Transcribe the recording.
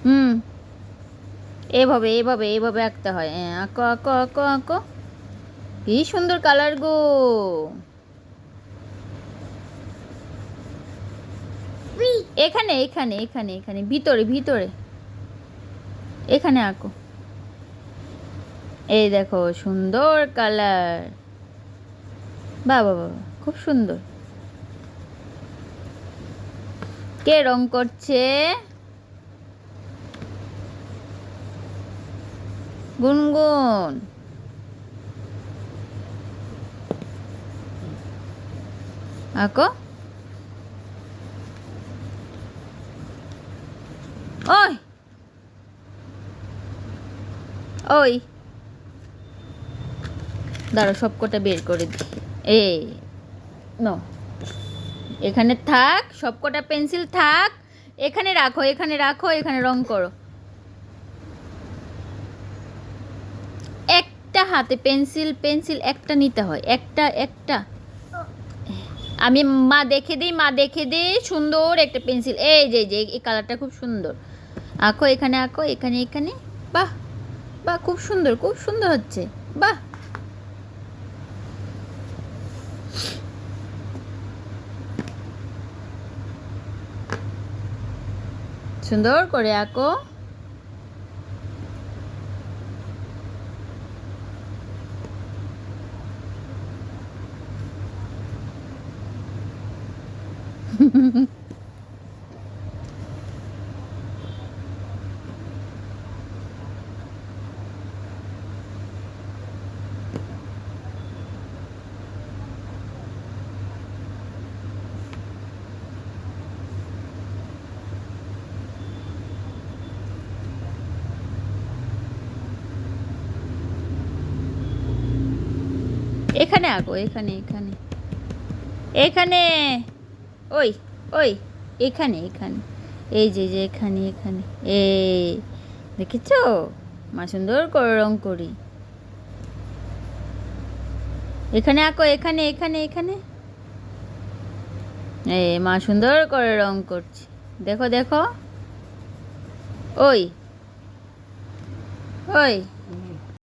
হুম, এভাবে এভাবে এভাবে আঁকতে হয়। হ্যাঁ, আঁকো আঁকো আঁকো আঁকো। কি সুন্দর কালার গো। এখানে এখানে এখানে এখানে ভিতরে ভিতরে এখানে আঁকো। এই দেখো সুন্দর কালার। বাবা বাবা, খুব সুন্দর। কে রং করছে? গুনগুন। আঁকো। ওই ওই দাঁড়া, সবকটা বের করে দি। এই নো, এখানে থাক, সবকটা পেন্সিল থাক। এখানে রাখো, এখানে রাখো, এখানে রং করো। একটা হাতে পেন্সিল, পেন্সিল একটা নিতে হয়, একটা একটা। আমি মা দেখে দিই, মা দেখে দিই। সুন্দর একটা পেন্সিল, এই যে যে এই কালারটা খুব সুন্দর। আঁকো, এখানে আঁকো, এখানে এখানে। বাহ বাহ, খুব সুন্দর, খুব সুন্দর হচ্ছে। বাহ, সুন্দর করে আঁকো। এখানে আঁকো, এখানে এখানে এখানে। ওই ওই এখানে এখানে, এই যে যে এখানে এখানে। এই দেখেছো, মা সুন্দর করে রং করি। এখানে আঁকো, এখানে এখানে এখানে। এই মা সুন্দর করে রং করছে। দেখো দেখো। ওই ওই